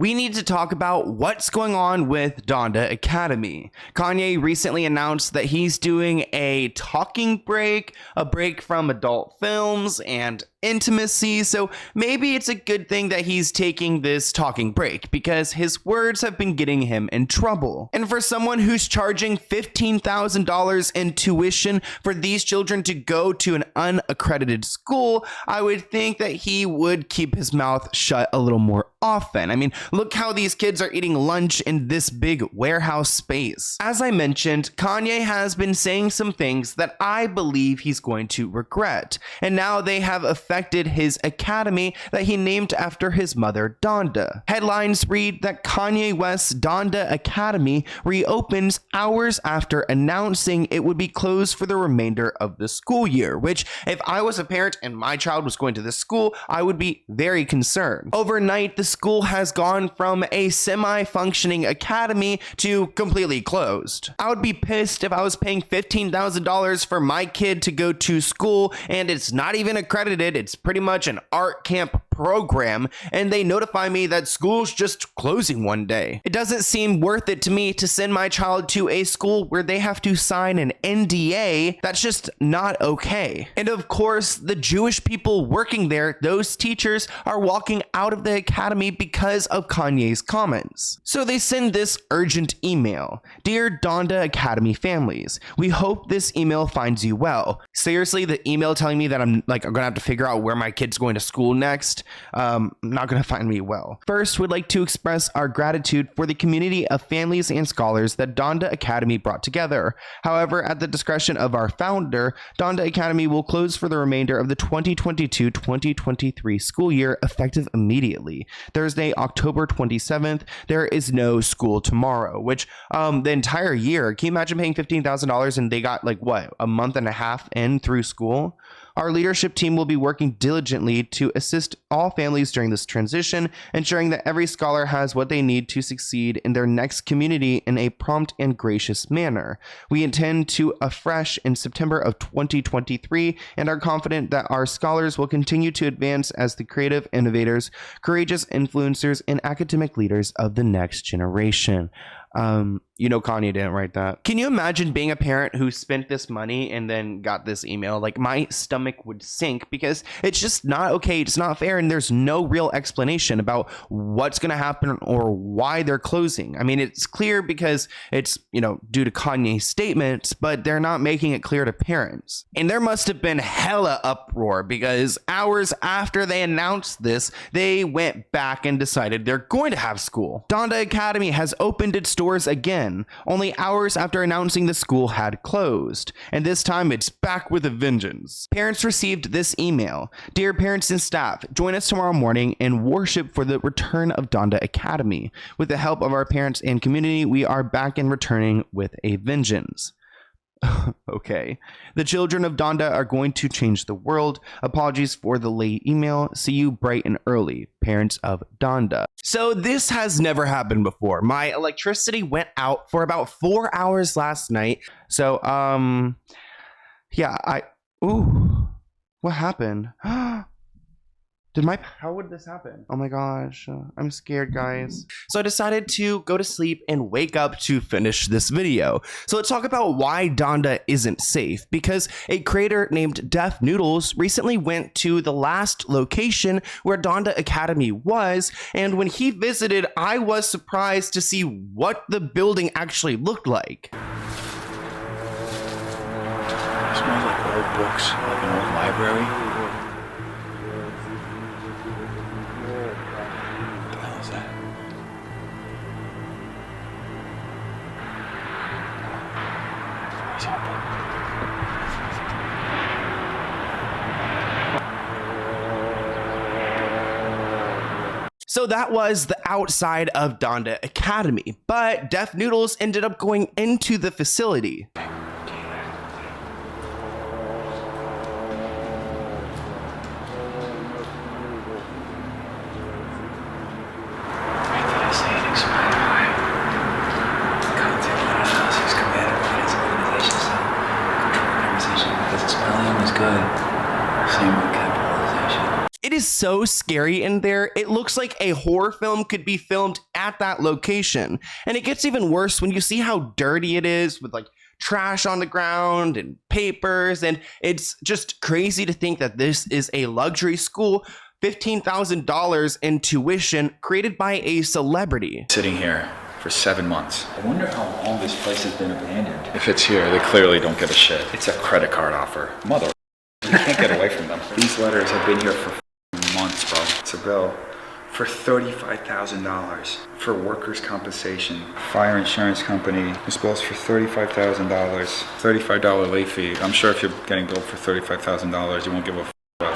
we need to talk about what's going on with Donda Academy. Kanye recently announced that he's doing a talking break, a break from adult films and intimacy, so maybe it's a good thing that he's taking this talking break because his words have been getting him in trouble. And for someone who's charging $15,000 in tuition for these children to go to an unaccredited school, I would think that he would keep his mouth shut a little more often. I mean, look how these kids are eating lunch in this big warehouse space. As I mentioned, Kanye has been saying some things that I believe he's going to regret, and now they have affected his academy that he named after his mother, Donda. Headlines read that Kanye West's Donda Academy reopens hours after announcing it would be closed for the remainder of the school year, which, if I was a parent and my child was going to this school, I would be very concerned. Overnight, the school has gone from a semi-functioning academy to completely closed. I would be pissed if I was paying $15,000 for my kid to go to school and it's not even accredited. It's pretty much an art camp program, and they notify me that school's just closing one day. It doesn't seem worth it to me to send my child to a school where they have to sign an NDA. That's just not okay. And of course, the Jewish people working there, those teachers, are walking out of the academy because of Kanye's comments. So they send this urgent email. Dear Donda Academy families, we hope this email finds you well. Seriously, the email telling me that I'm gonna have to figure out where my kid's going to school next, not gonna find me well. First, we'd like to express our gratitude for the community of families and scholars that Donda Academy brought together. However, at the discretion of our founder, Donda Academy will close for the remainder of the 2022-2023 school year, effective immediately. Thursday, October 27th, there is no school tomorrow, which the entire year, can you imagine paying $15,000 and they got a month and a half in through school? Our leadership team will be working diligently to assist all families during this transition, ensuring that every scholar has what they need to succeed in their next community in a prompt and gracious manner. We intend to afresh in September of 2023 and are confident that our scholars will continue to advance as the creative innovators, courageous influencers, and academic leaders of the next generation. Kanye didn't write that. Can you imagine being a parent who spent this money and then got this email? My stomach would sink because it's just not okay. It's not fair. And there's no real explanation about what's going to happen or why they're closing. I mean, it's clear because it's, due to Kanye's statements, but they're not making it clear to parents. And there must have been hella uproar because hours after they announced this, they went back and decided they're going to have school. Donda Academy has opened its doors again, only hours after announcing the school had closed, and this time it's back with a vengeance. Parents received this email. Dear parents and staff, join us tomorrow morning in worship for the return of Donda Academy. With the help of our parents and community, we are back and returning with a vengeance. Okay. The children of Donda are going to change the world. Apologies for the late email. See you bright and early, parents of Donda. So this has never happened before. My electricity went out for about 4 hours last night. So, what happened? How would this happen? Oh my gosh, I'm scared, guys. So I decided to go to sleep and wake up to finish this video. So let's talk about why Donda isn't safe, because a creator named Def Noodles recently went to the last location where Donda Academy was, and when he visited, I was surprised to see what the building actually looked like. It smells like old books, like an old library. So that was the outside of Donda Academy, but Def Noodles ended up going into the facility. It is so scary in there. It looks like a horror film could be filmed at that location. And it gets even worse when you see how dirty it is with like trash on the ground and papers. And it's just crazy to think that this is a luxury school, $15,000 in tuition created by a celebrity. Sitting here for 7 months. I wonder how long this place has been abandoned. If it's here, they clearly don't give a shit. It's a credit card offer. Mother, you can't get away from them. These letters have been here for months, bro. It's a bill for $35,000 for workers' compensation. Fire insurance company. This bill's for $35,000. $35 late fee. I'm sure if you're getting billed for $35,000, you won't give a about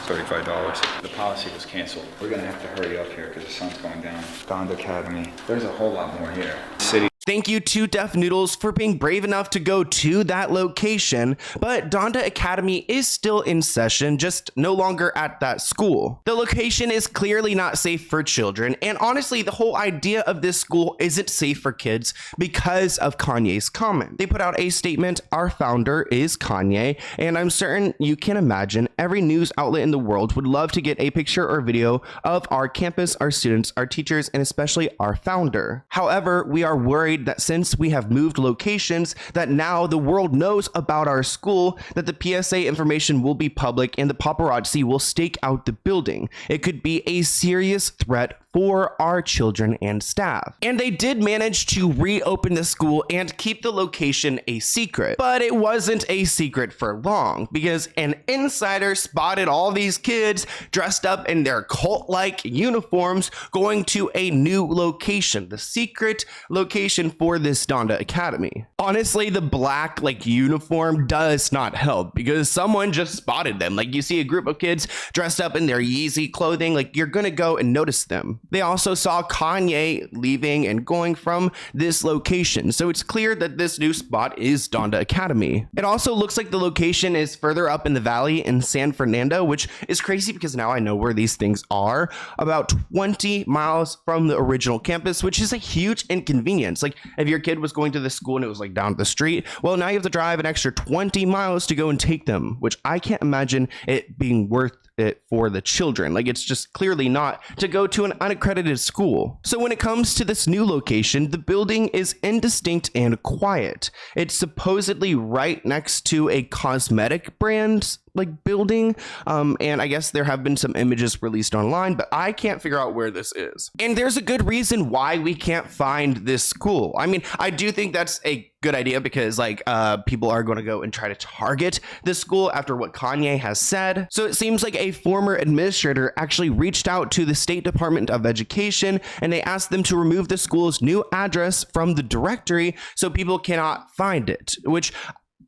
$35. The policy was canceled. We're gonna have to hurry up here because the sun's going down. Donda Academy. There's a whole lot more here. City. Thank you to Deaf Noodles for being brave enough to go to that location, but Donda Academy is still in session, just no longer at that school. The location is clearly not safe for children, and honestly, the whole idea of this school isn't safe for kids because of Kanye's comment. They put out a statement, "Our founder is Kanye," and I'm certain you can imagine every news outlet in the world would love to get a picture or video of our campus, our students, our teachers, and especially our founder. However, we are worried that since we have moved locations, that now the world knows about our school, that the PSA information will be public and the paparazzi will stake out the building. It could be a serious threat for our children and staff. And they did manage to reopen the school and keep the location a secret. But it wasn't a secret for long, because an insider spotted all these kids dressed up in their cult-like uniforms going to a new location, the secret location for this Donda Academy. Honestly, the black uniform does not help, because someone just spotted them. Like, you see a group of kids dressed up in their Yeezy clothing, like, you're gonna go and notice them. They also saw Kanye leaving and going from this location, so it's clear that this new spot is Donda Academy. It also looks like the location is further up in the valley in San Fernando, which is crazy because now I know where these things are, about 20 miles from the original campus, which is a huge inconvenience. Like, if your kid was going to this school and it was like down the street, well, now you have to drive an extra 20 miles to go and take them, which I can't imagine it being worth it for the children. Like, it's just clearly not to go to an unaccredited school. So when it comes to this new location, the building is indistinct and quiet. It's supposedly right next to a cosmetic brand building, and I guess there have been some images released online, but I can't figure out where this is. And there's a good reason why we can't find this school. I mean, I do think that's a good idea because people are going to go and try to target this school after what Kanye has said. So it seems like a former administrator actually reached out to the State Department of Education and they asked them to remove the school's new address from the directory so people cannot find it, which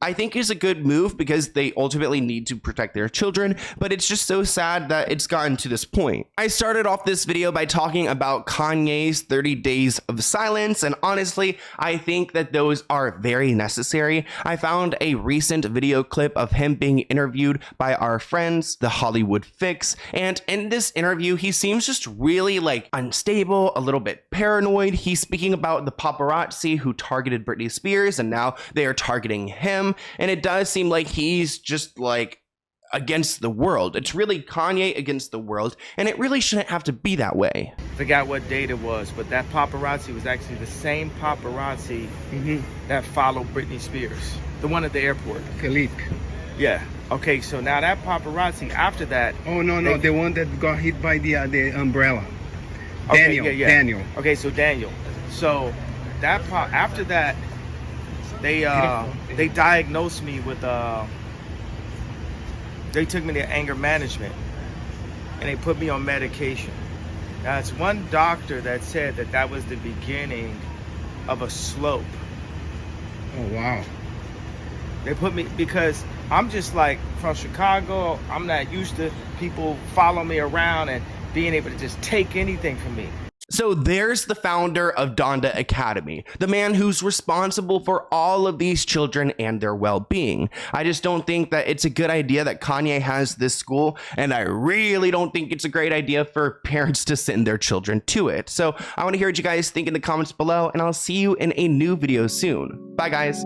I think is a good move because they ultimately need to protect their children, but it's just so sad that it's gotten to this point. I started off this video by talking about Kanye's 30 days of silence, and honestly, I think that those are very necessary. I found a recent video clip of him being interviewed by our friends, The Hollywood Fix, and in this interview, he seems just really unstable, a little bit paranoid. He's speaking about the paparazzi who targeted Britney Spears, and now they are targeting him. And it does seem like he's just against the world. It's really Kanye against the world, and it really shouldn't have to be that way. Forgot what date it was, but that paparazzi was actually the same paparazzi that followed Britney Spears, the one at the airport. Philippe. Yeah. Okay, so now that paparazzi after that. Oh no, the one that got hit by the umbrella. Daniel. Okay, yeah. Daniel. Okay, so Daniel. So that after that, they diagnosed me with they took me to anger management and they put me on medication. Now it's one doctor that said that was the beginning of a slope. Oh wow. They put me, because I'm just from Chicago, I'm not used to people follow me around and being able to just take anything from me. So there's the founder of Donda Academy, the man who's responsible for all of these children and their well-being. I just don't think that it's a good idea that Kanye has this school, and I really don't think it's a great idea for parents to send their children to it. So I want to hear what you guys think in the comments below, and I'll see you in a new video soon. Bye, guys.